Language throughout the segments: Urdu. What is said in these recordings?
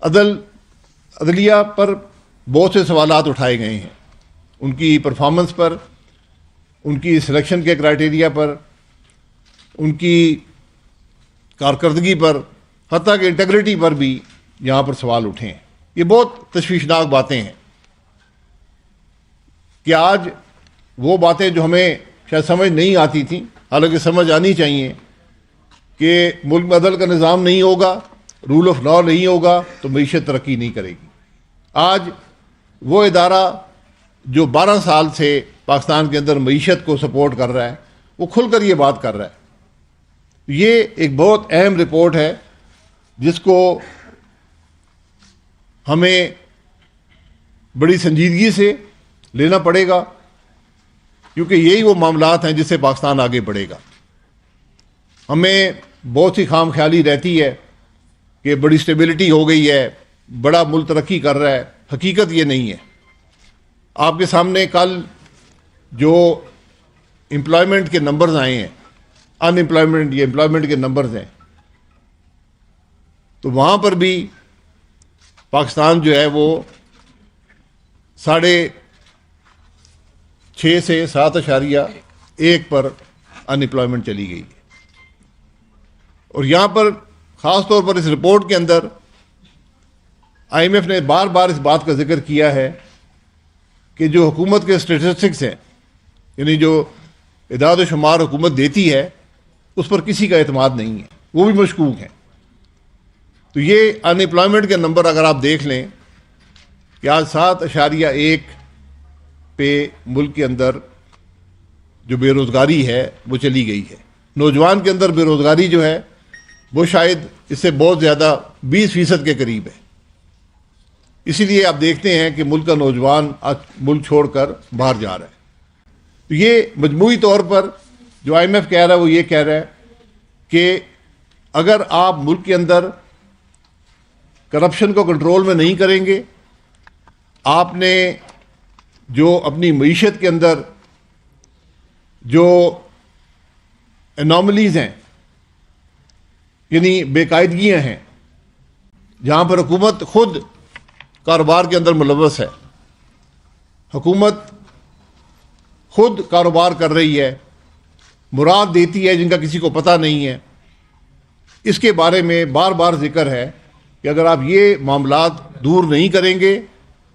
عدلیہ پر بہت سے سوالات اٹھائے گئے ہیں، ان کی پرفارمنس پر، ان کی سلیکشن کے کرائٹیریا پر، ان کی کارکردگی پر، حتیٰ کہ انٹیگریٹی پر بھی یہاں پر سوال اٹھے ہیں۔ یہ بہت تشویشناک باتیں ہیں کہ آج وہ باتیں جو ہمیں شاید سمجھ نہیں آتی تھیں، حالانکہ سمجھ آنی چاہیے کہ ملک میں عدل کا نظام نہیں ہوگا، رول آف لا نہیں ہوگا تو معیشت ترقی نہیں کرے گی۔ آج وہ ادارہ جو 12 سال سے پاکستان کے اندر معیشت کو سپورٹ کر رہا ہے، وہ کھل کر یہ بات کر رہا ہے۔ یہ ایک بہت اہم رپورٹ ہے جس کو ہمیں بڑی سنجیدگی سے لینا پڑے گا، کیونکہ یہی وہ معاملات ہیں جس سے پاکستان آگے بڑھے گا۔ ہمیں بہت سی خام خیالی رہتی ہے کہ بڑی سٹیبلٹی ہو گئی ہے، بڑا ملک ترقی کر رہا ہے، حقیقت یہ نہیں ہے۔ آپ کے سامنے کل جو امپلائمنٹ کے نمبرز آئے ہیں، ان امپلائمنٹ یہ امپلائمنٹ کے نمبرز ہیں، تو وہاں پر بھی پاکستان جو ہے وہ 6.5 سے 7.1 پر ان امپلائمنٹ چلی گئی ہے۔ اور یہاں پر خاص طور پر اس رپورٹ کے اندر آئی ایم ایف نے بار بار اس بات کا ذکر کیا ہے کہ جو حکومت کے اسٹیٹسٹکس ہیں، یعنی جو اعداد و شمار حکومت دیتی ہے، اس پر کسی کا اعتماد نہیں ہے، وہ بھی مشکوک ہیں۔ تو یہ ان امپلائمنٹ کے نمبر اگر آپ دیکھ لیں کہ آج 7.1 پہ ملک کے اندر جو بے روزگاری ہے وہ چلی گئی ہے۔ نوجوان کے اندر بے روزگاری جو ہے وہ شاید اس سے بہت زیادہ 20% کے قریب ہے۔ اسی لیے آپ دیکھتے ہیں کہ ملک کا نوجوان آج ملک چھوڑ کر باہر جا رہا ہے۔ تو یہ مجموعی طور پر جو آئی ایم ایف کہہ رہا ہے وہ یہ کہہ رہا ہے کہ اگر آپ ملک کے اندر کرپشن کو کنٹرول میں نہیں کریں گے، آپ نے جو اپنی معیشت کے اندر جو انوملیز ہیں، یعنی بے قاعدگیاں ہیں، جہاں پر حکومت خود کاروبار کے اندر ملوث ہے، حکومت خود کاروبار کر رہی ہے، مراد دیتی ہے جن کا کسی کو پتہ نہیں ہے، اس کے بارے میں بار بار ذکر ہے کہ اگر آپ یہ معاملات دور نہیں کریں گے،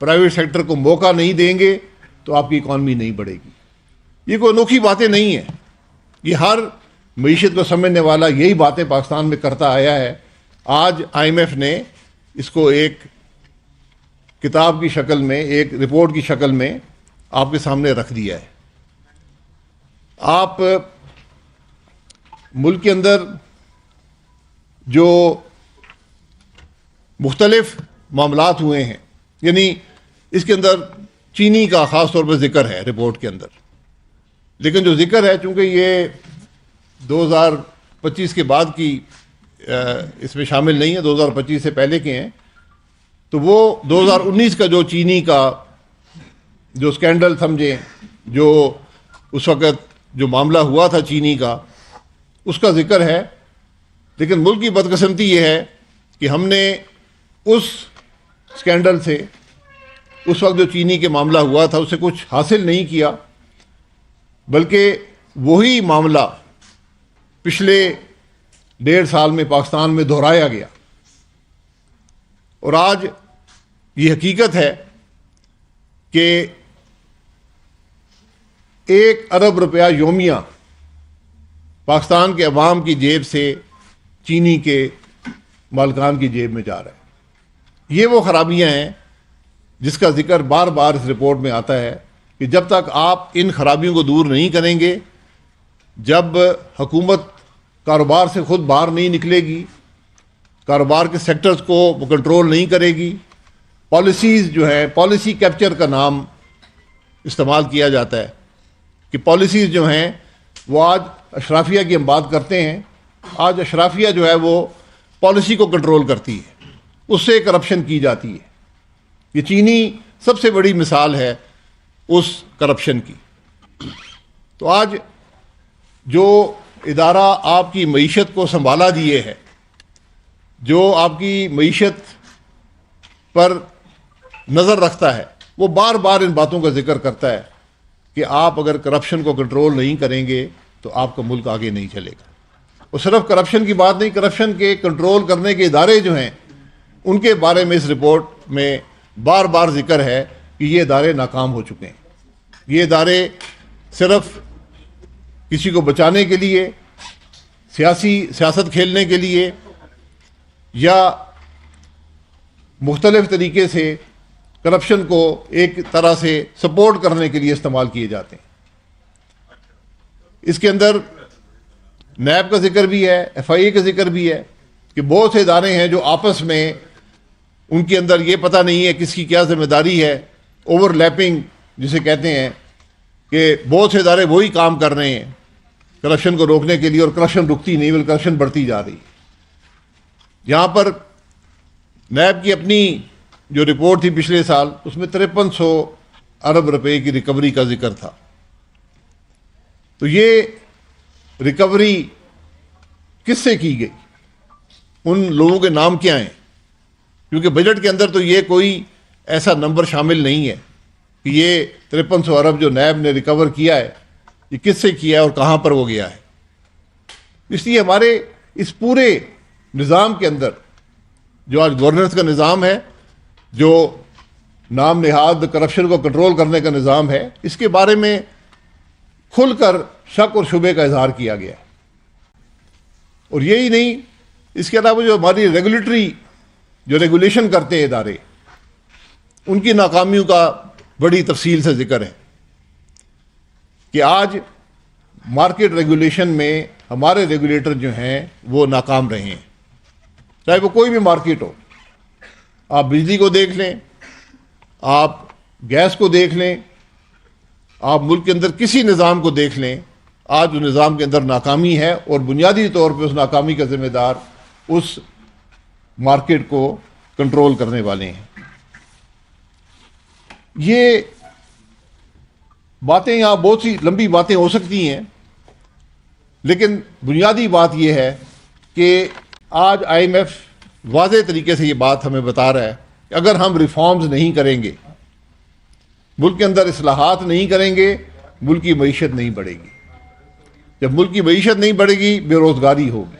پرائیویٹ سیکٹر کو موقع نہیں دیں گے، تو آپ کی اکانومی نہیں بڑھے گی۔ یہ کوئی انوکھی باتیں نہیں ہیں، یہ ہر معیشت کو سمجھنے والا یہی باتیں پاکستان میں کرتا آیا ہے۔ آج آئی ایم ایف نے اس کو ایک کتاب کی شکل میں، ایک رپورٹ کی شکل میں آپ کے سامنے رکھ دیا ہے۔ آپ ملک کے اندر جو مختلف معاملات ہوئے ہیں، یعنی اس کے اندر چینی کا خاص طور پر ذکر ہے رپورٹ کے اندر، لیکن جو ذکر ہے چونکہ یہ 2025 کے بعد کی اس میں شامل نہیں ہے، 2025 سے پہلے کے ہیں، تو وہ 2019 کا جو چینی کا جو سکینڈل سمجھیں، جو اس وقت جو معاملہ ہوا تھا چینی کا، اس کا ذکر ہے۔ لیکن ملک کی بدقسمتی یہ ہے کہ ہم نے اس سکینڈل سے، اس وقت جو چینی کے معاملہ ہوا تھا، اس سے کچھ حاصل نہیں کیا، بلکہ وہی معاملہ پچھلے 1.5 سال میں پاکستان میں دہرایا گیا۔ اور آج یہ حقیقت ہے کہ 1 ارب روپیہ یومیہ پاکستان کے عوام کی جیب سے چینی کے مالکان کی جیب میں جا رہا ہے۔ یہ وہ خرابیاں ہیں جس کا ذکر بار بار اس رپورٹ میں آتا ہے کہ جب تک آپ ان خرابیوں کو دور نہیں کریں گے، جب حکومت کاروبار سے خود باہر نہیں نکلے گی، کاروبار کے سیکٹرز کو وہ کنٹرول نہیں کرے گی، پالیسیز جو ہے، پالیسی کیپچر کا نام استعمال کیا جاتا ہے کہ پالیسیز جو ہیں وہ آج اشرافیہ کی ہم بات کرتے ہیں، آج اشرافیہ جو ہے وہ پالیسی کو کنٹرول کرتی ہے، اس سے کرپشن کی جاتی ہے۔ یہ چینی سب سے بڑی مثال ہے اس کرپشن کی۔ تو آج جو ادارہ آپ کی معیشت کو سنبھالا دیے ہے، جو آپ کی معیشت پر نظر رکھتا ہے وہ بار بار ان باتوں کا ذکر کرتا ہے کہ آپ اگر کرپشن کو کنٹرول نہیں کریں گے تو آپ کا ملک آگے نہیں چلے گا. اور صرف کرپشن کی بات نہیں، کرپشن کے کنٹرول کرنے کے ادارے جو ہیں ان کے بارے میں اس رپورٹ میں بار بار ذکر ہے کہ یہ ادارے ناکام ہو چکے ہیں. یہ ادارے صرف کسی کو بچانے کے لیے، سیاست کھیلنے کے لیے یا مختلف طریقے سے کرپشن کو ایک طرح سے سپورٹ کرنے کے لیے استعمال کیے جاتے ہیں. اس کے اندر نیب کا ذکر بھی ہے، ایف آئی اے کا ذکر بھی ہے کہ بہت سے ادارے ہیں جو آپس میں ان کے اندر یہ پتہ نہیں ہے کس کی کیا ذمہ داری ہے. اوور لیپنگ جسے کہتے ہیں کہ بہت سے ادارے وہی کام کر رہے ہیں کرپشن کو روکنے کے لیے، اور کرپشن رکتی نہیں بلکہ کرپشن بڑھتی جا رہی. یہاں پر نیب کی اپنی جو رپورٹ تھی پچھلے سال، اس میں 5300 ارب روپے کی ریکوری کا ذکر تھا. تو یہ ریکوری کس سے کی گئی، ان لوگوں کے نام کیا ہیں؟ کیونکہ بجٹ کے اندر تو یہ کوئی ایسا نمبر شامل نہیں ہے کہ یہ 5300 ارب جو نیب نے ریکور کیا ہے یہ کس سے کیا ہے اور کہاں پر وہ گیا ہے. اس لیے ہمارے اس پورے نظام کے اندر جو آج گورننس کا نظام ہے، جو نام نہاد کرپشن کو کنٹرول کرنے کا نظام ہے، اس کے بارے میں کھل کر شک اور شبے کا اظہار کیا گیا ہے. اور یہی نہیں، اس کے علاوہ جو ہماری ریگولیٹری جو ریگولیشن کرتے ہیں ادارے، ان کی ناکامیوں کا بڑی تفصیل سے ذکر ہے کہ آج مارکیٹ ریگولیشن میں ہمارے ریگولیٹر جو ہیں وہ ناکام رہے ہیں، چاہے وہ کوئی بھی مارکیٹ ہو. آپ بجلی کو دیکھ لیں، آپ گیس کو دیکھ لیں، آپ ملک کے اندر کسی نظام کو دیکھ لیں، آج اس نظام کے اندر ناکامی ہے، اور بنیادی طور پہ اس ناکامی کا ذمہ دار اس مارکیٹ کو کنٹرول کرنے والے ہیں. یہ باتیں یہاں بہت سی لمبی باتیں ہو سکتی ہیں، لیکن بنیادی بات یہ ہے کہ آج آئی ایم ایف واضح طریقے سے یہ بات ہمیں بتا رہا ہے کہ اگر ہم ریفارمز نہیں کریں گے، ملک کے اندر اصلاحات نہیں کریں گے، ملک کی معیشت نہیں بڑھے گی. جب ملک کی معیشت نہیں بڑھے گی، بے روزگاری ہوگی.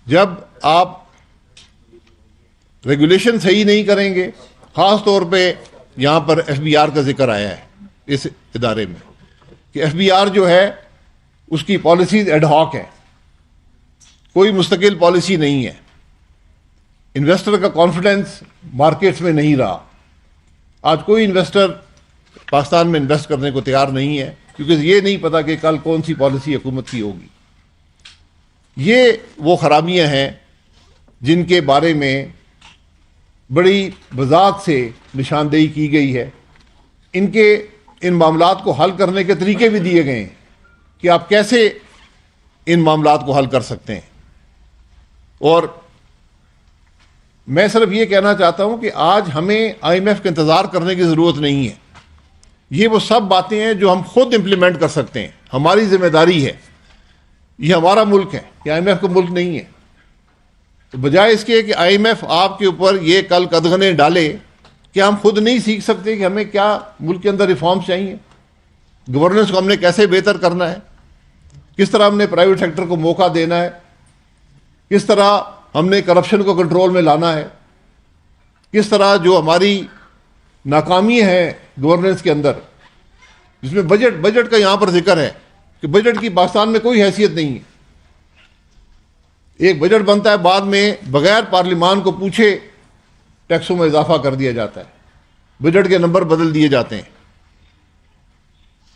جب آپ ریگولیشن صحیح نہیں کریں گے، خاص طور پہ یہاں پر ایف بی آر کا ذکر آیا ہے اس ادارے میں کہ ایف بی آر جو ہے اس کی پالیسیز ایڈ ہاک ہے، کوئی مستقل پالیسی نہیں ہے. انویسٹر کا کانفیڈنس مارکیٹس میں نہیں رہا. آج کوئی انویسٹر پاکستان میں انویسٹ کرنے کو تیار نہیں ہے، کیونکہ یہ نہیں پتا کہ کل کون سی پالیسی حکومت کی ہوگی. یہ وہ خرابیاں ہیں جن کے بارے میں بڑی وضاحت سے نشاندہی کی گئی ہے. ان معاملات کو حل کرنے کے طریقے بھی دیے گئے ہیں کہ آپ کیسے ان معاملات کو حل کر سکتے ہیں. اور میں صرف یہ کہنا چاہتا ہوں کہ آج ہمیں آئی ایم ایف کا انتظار کرنے کی ضرورت نہیں ہے. یہ وہ سب باتیں ہیں جو ہم خود امپلیمنٹ کر سکتے ہیں. ہماری ذمہ داری ہے، یہ ہمارا ملک ہے، یہ آئی ایم ایف کا ملک نہیں ہے. تو بجائے اس کے کہ آئی ایم ایف آپ کے اوپر یہ کل قدغنیں ڈالے، کہ ہم خود نہیں سیکھ سکتے کہ ہمیں کیا ملک کے اندر ریفارمز چاہیے، گورننس کو ہم نے کیسے بہتر کرنا ہے، کس طرح ہم نے پرائیویٹ سیکٹر کو موقع دینا ہے، کس طرح ہم نے کرپشن کو کنٹرول میں لانا ہے، کس طرح جو ہماری ناکامی ہے گورننس کے اندر، جس میں بجٹ کا یہاں پر ذکر ہے کہ بجٹ کی پاکستان میں کوئی حیثیت نہیں ہے. ایک بجٹ بنتا ہے، بعد میں بغیر پارلیمان کو پوچھے ٹیکسوں میں اضافہ کر دیا جاتا ہے، بجٹ کے نمبر بدل دیے جاتے ہیں.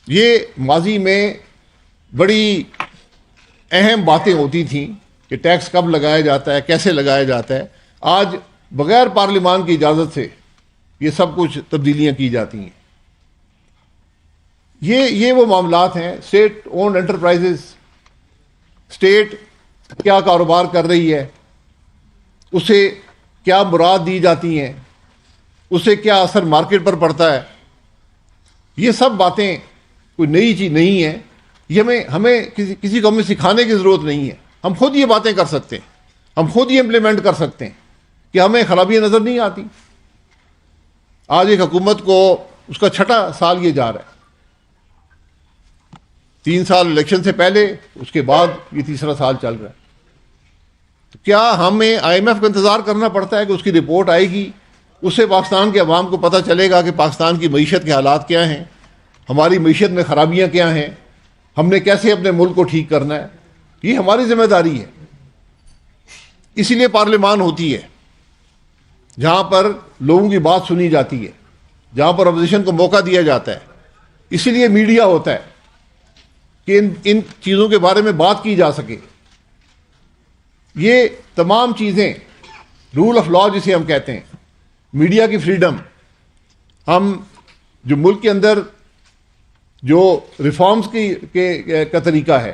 یہ ماضی میں بڑی اہم باتیں ہوتی تھیں کہ ٹیکس کب لگایا جاتا ہے، کیسے لگایا جاتا ہے. آج بغیر پارلیمان کی اجازت سے یہ سب کچھ تبدیلیاں کی جاتی ہیں. یہ وہ معاملات ہیں. اسٹیٹ اونڈ انٹرپرائزز، اسٹیٹ کیا کاروبار کر رہی ہے، اسے کیا مراد دی جاتی ہیں، اسے کیا اثر مارکیٹ پر پڑتا ہے. یہ سب باتیں کوئی نئی چیز نہیں ہے. یہ ہمیں کسی کو ہمیں سکھانے کی ضرورت نہیں ہے. ہم خود یہ باتیں کر سکتے ہیں، ہم خود یہ امپلیمنٹ کر سکتے ہیں کہ ہمیں خرابیاں نظر نہیں آتی. آج ایک حکومت کو اس کا 6واں سال یہ جا رہا ہے. 3 سال الیکشن سے پہلے, اس کے بعد یہ 3را سال چل رہا ہے. تو کیا ہمیں IMF کا انتظار کرنا پڑتا ہے کہ اس کی رپورٹ آئے گی, اس سے پاکستان کے عوام کو پتہ چلے گا کہ پاکستان کی معیشت کے حالات کیا ہیں, ہماری معیشت میں خرابیاں کیا ہیں, ہم نے کیسے اپنے ملک کو ٹھیک کرنا ہے؟ یہ ہماری ذمہ داری ہے. اسی لیے پارلیمان ہوتی ہے, جہاں پر لوگوں کی بات سنی جاتی ہے, جہاں پر اپوزیشن کو موقع دیا جاتا ہے. اسی لیے میڈیا ہوتا ہے کہ ان چیزوں کے بارے میں بات کی جا سکے. یہ تمام چیزیں, رول آف لا جسے ہم کہتے ہیں, میڈیا کی فریڈم, ہم جو ملک کے اندر جو ریفارمز کا طریقہ ہے,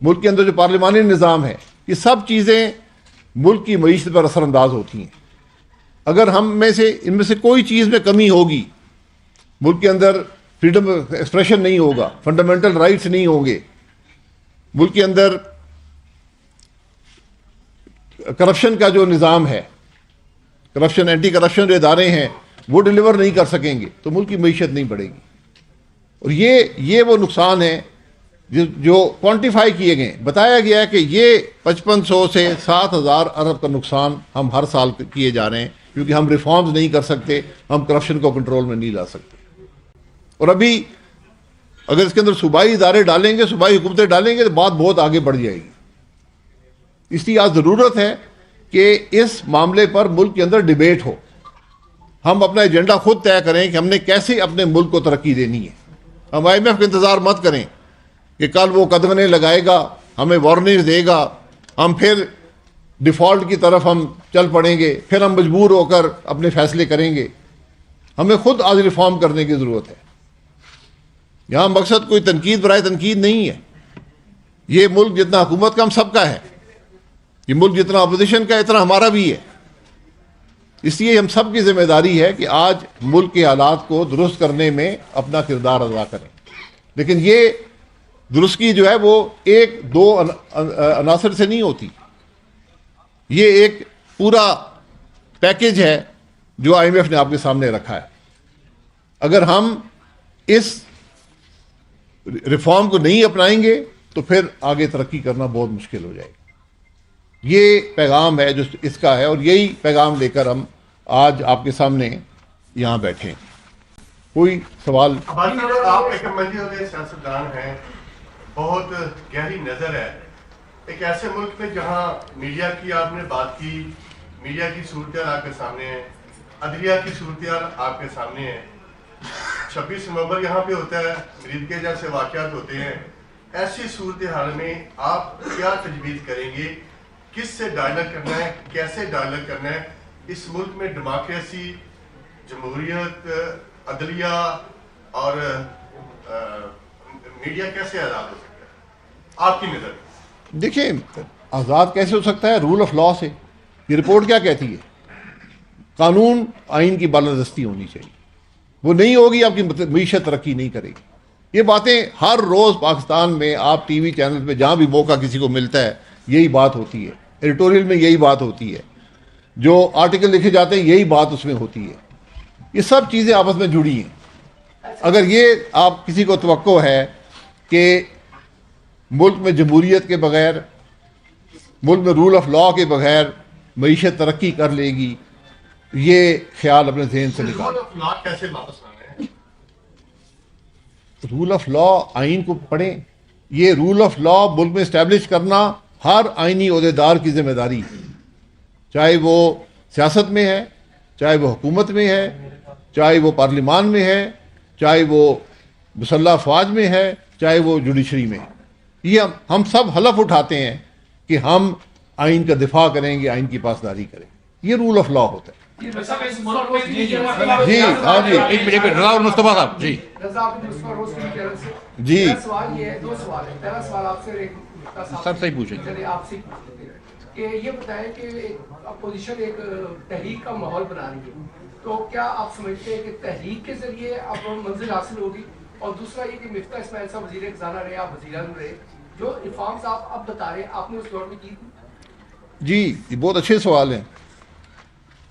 ملک کے اندر جو پارلیمانی نظام ہے, یہ سب چیزیں ملک کی معیشت پر اثر انداز ہوتی ہیں. اگر ان میں سے کوئی چیز میں کمی ہوگی, ملک کے اندر فریڈم آف ایکسپریشن نہیں ہوگا, فنڈامنٹل رائٹس نہیں ہوں گے, ملک کے اندر کرپشن کا جو نظام ہے, کرپشن اینٹی کرپشن جو ادارے ہیں وہ ڈیلیور نہیں کر سکیں گے, تو ملک کی معیشت نہیں بڑھے گی. اور یہ وہ نقصان ہے جو کوانٹیفائی کیے گئے. بتایا گیا ہے کہ یہ 5500 سے 7000 ارب کا نقصان ہم ہر سال کیے جا رہے ہیں, کیونکہ ہم ریفارمز نہیں کر سکتے, ہم کرپشن کو کنٹرول میں نہیں لا سکتے. اور ابھی اگر اس کے اندر صوبائی ادارے ڈالیں گے, صوبائی حکومتیں ڈالیں گے, تو بات بہت آگے بڑھ جائے گی. اس لیے آج ضرورت ہے کہ اس معاملے پر ملک کے اندر ڈیبیٹ ہو, ہم اپنا ایجنڈا خود طے کریں کہ ہم نے کیسے اپنے ملک کو ترقی دینی ہے. ہم IMF کا انتظار مت کریں کہ کل وہ قدغنے لگائے گا, ہمیں وارننگ دے گا, ہم پھر ڈیفالٹ کی طرف ہم چل پڑیں گے, پھر ہم مجبور ہو کر اپنے فیصلے کریں گے. ہمیں خود آج ریفارم کرنے کی ضرورت ہے. یہاں مقصد کوئی تنقید برائے تنقید نہیں ہے. یہ ملک جتنا حکومت کا ہم سب کا ہے, یہ ملک جتنا اپوزیشن کا اتنا ہمارا بھی ہے. اس لیے ہم سب کی ذمہ داری ہے کہ آج ملک کے حالات کو درست کرنے میں اپنا کردار ادا کریں. لیکن یہ درستگی جو ہے وہ 1-2 عناصر سے نہیں ہوتی, یہ ایک پورا پیکج ہے جو IMF نے آپ کے سامنے رکھا ہے. اگر ہم اس ریفارم کو نہیں اپنائیں گے تو پھر آگے ترقی کرنا بہت مشکل ہو جائے گا. یہ پیغام ہے جو اس کا ہے, اور یہی پیغام لے کر ہم آج آپ کے سامنے یہاں بیٹھے ہیں. کوئی سوال؟ آپ ایک منجر سیاستدان ہیں, بہت گہری نظر ہے. ایک ایسے ملک میں جہاں میڈیا کی آپ نے بات کی, میڈیا کی صورتحال آپ کے سامنے ہے, عدلیہ کی صورتحال آپ کے سامنے ہے, 26 نومبر یہاں پہ ہوتا ہے, ملید کے جیسے واقعات ہوتے ہیں. ایسی صورتحال میں آپ کیا تجویز کریں گے؟ کس سے ڈائلاگ کرنا ہے, کیسے ڈائلاگ کرنا ہے؟ اس ملک میں ڈیموکریسی, جمہوریت, عدلیہ اور میڈیا کیسے آزاد ہو سکتا ہے آپ کی نظر؟ دیکھیں, آزاد کیسے ہو سکتا ہے؟ رول آف لا سے. یہ رپورٹ کیا کہتی ہے؟ قانون آئین کی بالادستی ہونی چاہیے. وہ نہیں ہوگی, آپ کی معیشت ترقی نہیں کرے گی. یہ باتیں ہر روز پاکستان میں آپ ٹی وی چینل پہ جہاں بھی موقع کسی کو ملتا ہے یہی بات ہوتی ہے, ایڈیٹوریل میں یہی بات ہوتی ہے, جو آرٹیکل لکھے جاتے ہیں یہی بات اس میں ہوتی ہے. یہ سب چیزیں آپس میں جڑی ہیں. اگر یہ آپ کسی کو توقع ہے کہ ملک میں جمہوریت کے بغیر, ملک میں رول آف لا کے بغیر معیشت ترقی کر لے گی, یہ خیال اپنے ذہن سے نکال. رول آف لا کیسے واپس لانا ہے؟ رول آف لا آئین کو پڑھیں. یہ رول آف لا ملک میں اسٹیبلش کرنا ہر آئینی عہدیدار کی ذمہ داری ہے, چاہے وہ سیاست میں ہے, چاہے وہ حکومت میں ہے, چاہے وہ پارلیمان میں ہے, چاہے وہ مسلح افواج میں ہے, چاہے وہ جوڈیشری میں ہے. یہ ہم سب حلف اٹھاتے ہیں کہ ہم آئین کا دفاع کریں گے, آئین کی پاسداری کریں. یہ رول آف لا ہوتا ہے. جی ہاں جی, ایک منٹ رضا اور مصطفیٰ صاحب. جی جی سوال یہ ہے, 2 سوال ہے. پہلا سوال آپ سے سر صحیح پوچھیں چلیے آپ سے کہ یہ بتائیں کہ اپوزیشن ایک تحریک کا ماحول بنا رہی ہے, تو کیا آپ سمجھتے ہیں کہ تحریک کے ذریعے اب منزل حاصل ہوگی؟ اور دوسرا یہ کہ مفتاح اسماعیل صاحب وزیر خزانہ رہے, آپ وزیر اعظم رہے, جو ریفارمز آپ اب بتا رہے ہیں آپ نے اس دور میں کی؟ جی, یہ بہت اچھے سوال ہیں.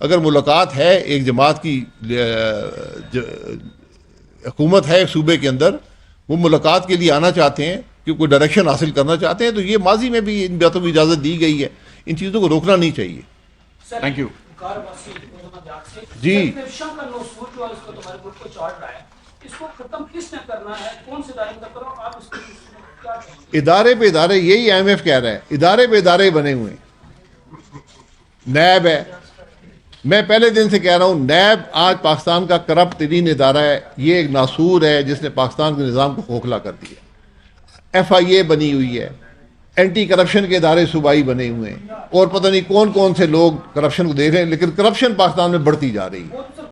اگر ملاقات ہے ایک جماعت کی حکومت ہے ایک صوبے کے اندر، وہ ملاقات کے لیے آنا چاہتے ہیں کہ کوئی ڈائریکشن حاصل کرنا چاہتے ہیں، تو یہ ماضی میں بھی ان باتوں کی اجازت دی گئی ہے، ان چیزوں کو روکنا نہیں چاہیے. Thank you. جی ادارے پہ ادارے، یہی IMF کہہ رہا ہے، ادارے پہ ادارے بنے ہوئے ہیں. نیب ہے، میں پہلے دن سے کہہ رہا ہوں، نیب آج پاکستان کا کرپٹ ترین ادارہ ہے، یہ ایک ناسور ہے جس نے پاکستان کے نظام کو کھوکھلا کر دیا. FIA بنی ہوئی ہے، اینٹی کرپشن کے ادارے صوبائی بنے ہوئے ہیں، اور پتہ نہیں کون کون سے لوگ کرپشن کو دیکھ رہے ہیں، لیکن کرپشن پاکستان میں بڑھتی جا رہی ہے.